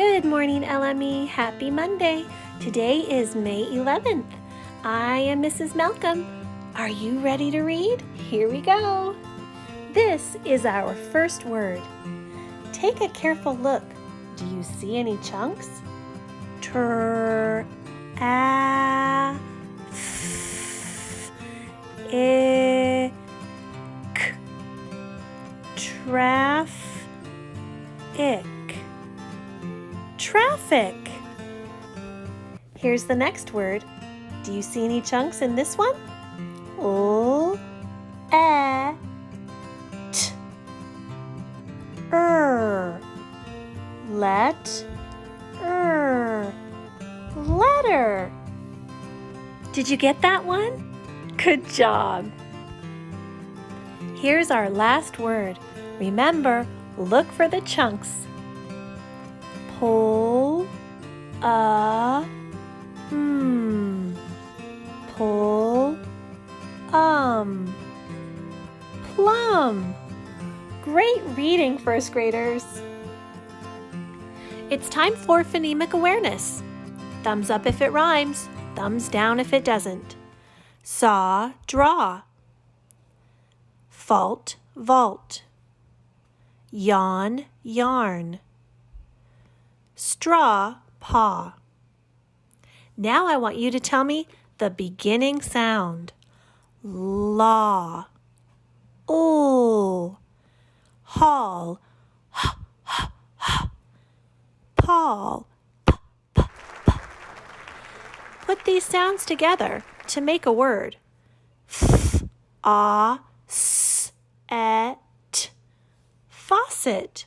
Good morning, LME. Happy Monday. Today is May 11th. I am Mrs. Malcolm. Are you ready to read? Here we go. This is our first word. Take a careful look. Do you see any chunks? Traffic. Here's the next word. Do you see any chunks in this one? Letter. Did you get that one? Good job. Here's our last word. Remember, look for the chunks. Pull, plum. Great reading, first graders. It's time for phonemic awareness. Thumbs up if it rhymes, thumbs down if it doesn't. Saw, draw. Fault, vault. Yawn, yarn. Straw, paw. Now I want you to tell me the beginning sound. Law. Haul. Paul. Put these sounds together to make a word. Faucet.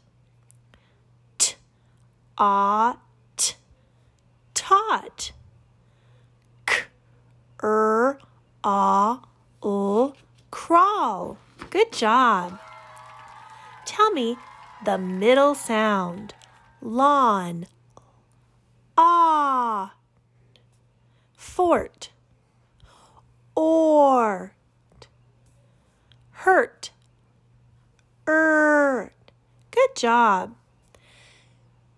Taught. Crawl. Good job. Tell me the middle sound. Lawn. Fort. Or. Hurt. Good job.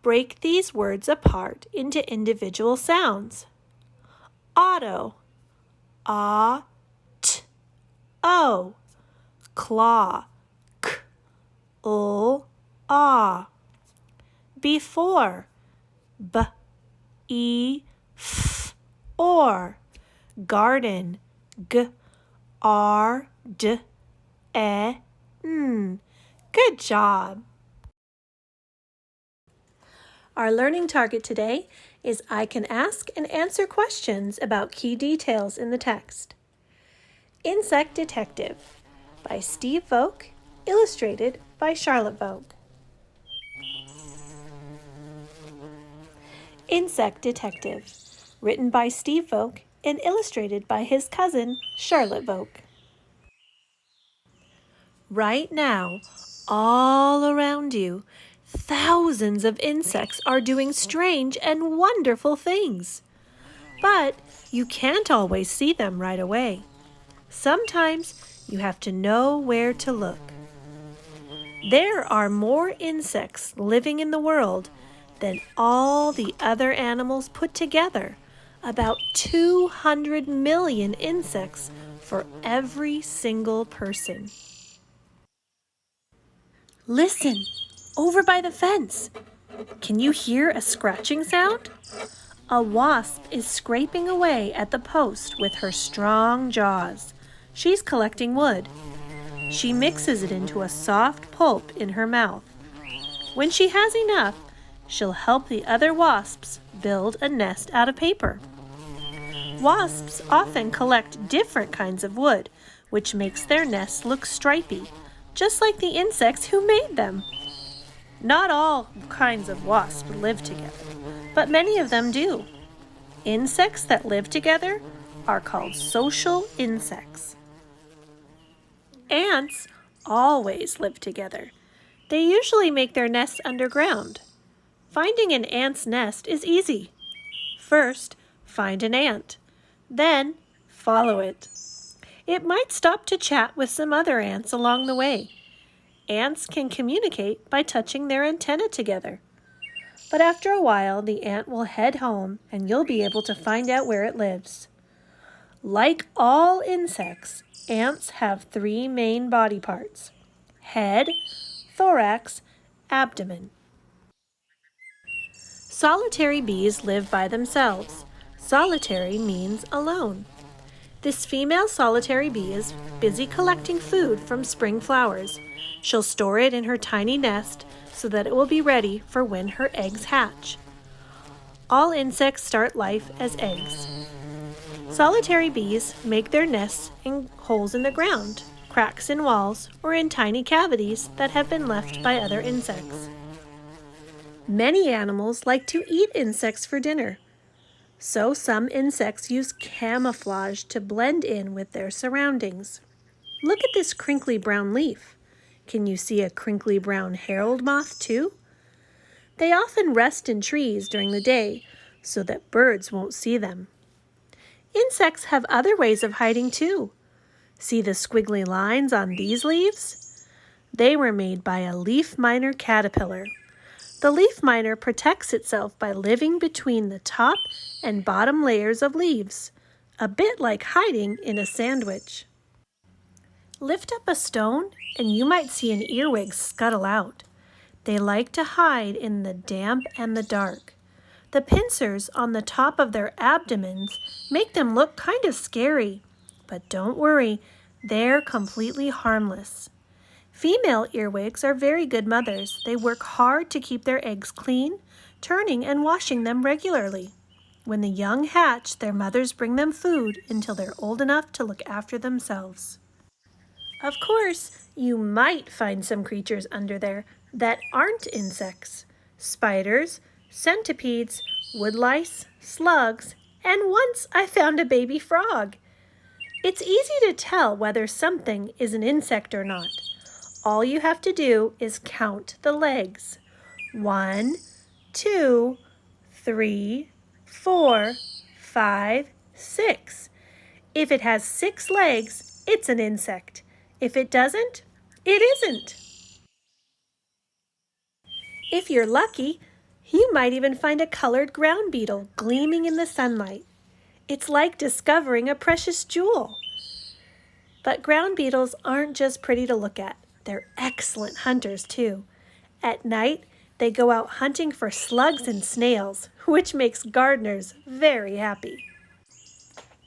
Break these words apart into individual sounds. Auto. Claw. Before. Or. Garden. Good job. Our learning target today is I can ask and answer questions about key details in the text. Insect Detective by Steve Vogt, illustrated by Charlotte Vogt. Insect Detective, written by Steve Vogt and illustrated by his cousin, Charlotte Vogt. Right now, all around you, thousands of insects are doing strange and wonderful things. But you can't always see them right away. Sometimes you have to know where to look. There are more insects living in the world than all the other animals put together. About 200 million insects for every single person. Listen, over by the fence. Can you hear a scratching sound? A wasp is scraping away at the post with her strong jaws. She's collecting wood. She mixes it into a soft pulp in her mouth. When she has enough, she'll help the other wasps build a nest out of paper. Wasps often collect different kinds of wood, which makes their nests look stripy, just like the insects who made them. Not all kinds of wasps live together, but many of them do. Insects that live together are called social insects. Ants always live together. They usually make their nests underground. Finding an ant's nest is easy. First, find an ant. Then, follow it. It might stop to chat with some other ants along the way. Ants can communicate by touching their antennae together. But after a while, the ant will head home and you'll be able to find out where it lives. Like all insects, ants have 3 main body parts: head, thorax, abdomen. Solitary bees live by themselves. Solitary means alone. This female solitary bee is busy collecting food from spring flowers. She'll store it in her tiny nest so that it will be ready for when her eggs hatch. All insects start life as eggs. Solitary bees make their nests in holes in the ground, cracks in walls, or in tiny cavities that have been left by other insects. Many animals like to eat insects for dinner. So some insects use camouflage to blend in with their surroundings. Look at this crinkly brown leaf. Can you see a crinkly brown herald moth too? They often rest in trees during the day so that birds won't see them. Insects have other ways of hiding too. See the squiggly lines on these leaves? They were made by a leaf miner caterpillar. The leaf miner protects itself by living between the top and bottom layers of leaves, a bit like hiding in a sandwich. Lift up a stone and you might see an earwig scuttle out. They like to hide in the damp and the dark. The pincers on the top of their abdomens make them look kind of scary, but don't worry, they're completely harmless. Female earwigs are very good mothers. They work hard to keep their eggs clean, turning and washing them regularly. When the young hatch, their mothers bring them food until they're old enough to look after themselves. Of course, you might find some creatures under there that aren't insects: spiders, centipedes, woodlice, slugs, and once I found a baby frog. It's easy to tell whether something is an insect or not. All you have to do is count the legs. 1, 2, 3, 4, 5, 6. If it has 6 legs, it's an insect. If it doesn't, it isn't. If you're lucky, you might even find a colored ground beetle gleaming in the sunlight. It's like discovering a precious jewel. But ground beetles aren't just pretty to look at. They're excellent hunters too. At night, they go out hunting for slugs and snails, which makes gardeners very happy.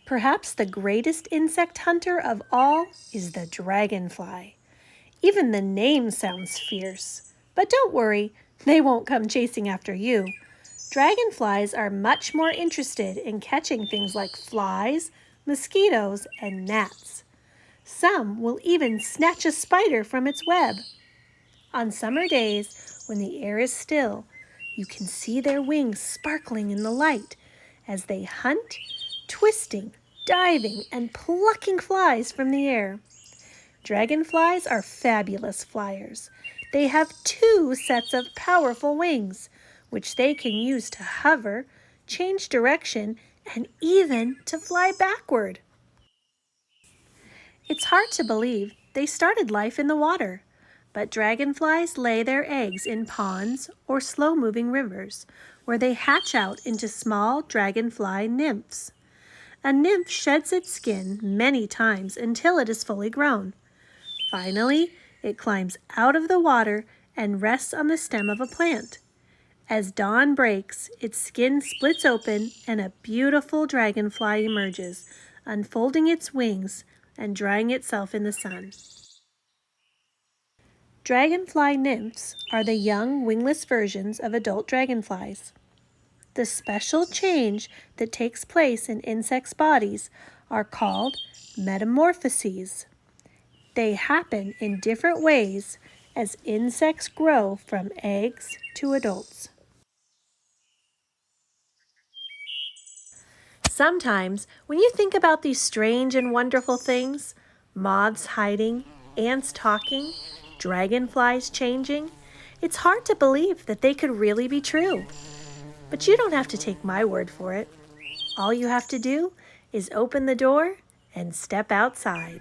Perhaps the greatest insect hunter of all is the dragonfly. Even the name sounds fierce. But don't worry, they won't come chasing after you. Dragonflies are much more interested in catching things like flies, mosquitoes, and gnats. Some will even snatch a spider from its web. On summer days, when the air is still, you can see their wings sparkling in the light as they hunt, twisting, diving, and plucking flies from the air. Dragonflies are fabulous flyers. They have 2 sets of powerful wings, which they can use to hover, change direction, and even to fly backward. It's hard to believe they started life in the water, but dragonflies lay their eggs in ponds or slow-moving rivers, where they hatch out into small dragonfly nymphs. A nymph sheds its skin many times until it is fully grown. Finally, it climbs out of the water and rests on the stem of a plant. As dawn breaks, its skin splits open and a beautiful dragonfly emerges, unfolding its wings and drying itself in the sun. Dragonfly nymphs are the young wingless versions of adult dragonflies. The special change that takes place in insects' bodies are called metamorphoses. They happen in different ways as insects grow from eggs to adults. Sometimes, when you think about these strange and wonderful things, moths hiding, ants talking, dragonflies changing, it's hard to believe that they could really be true. But you don't have to take my word for it. All you have to do is open the door and step outside.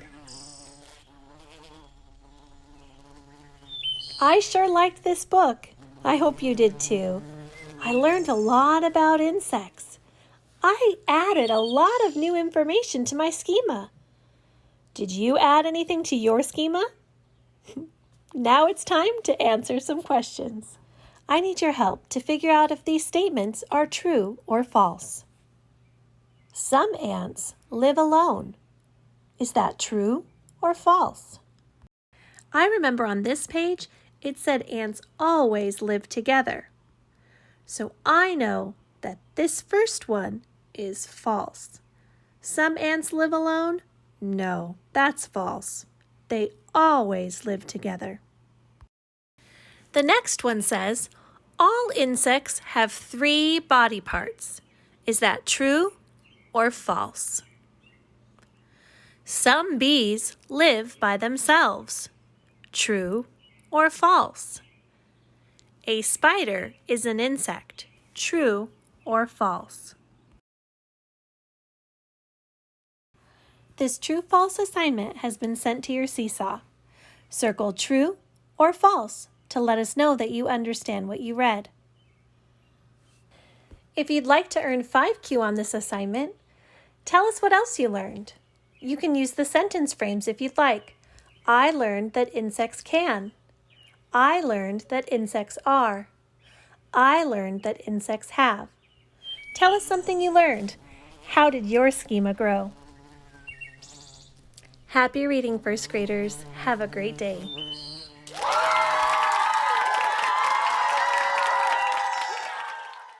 I sure liked this book. I hope you did too. I learned a lot about insects. I added a lot of new information to my schema. Did you add anything to your schema? Now it's time to answer some questions. I need your help to figure out if these statements are true or false. Some ants live alone. Is that true or false? I remember on this page it said ants always live together. So I know that this first one is false. Some ants live alone? No, that's false. They always live together. The next one says, all insects have 3 body parts. Is that true or false? Some bees live by themselves. True or false? A spider is an insect. True or false? This true-false assignment has been sent to your Seesaw. Circle true or false to let us know that you understand what you read. If you'd like to earn 5Q on this assignment, tell us what else you learned. You can use the sentence frames if you'd like. I learned that insects can. I learned that insects are. I learned that insects have. Tell us something you learned. How did your schema grow? Happy reading, first graders. Have a great day.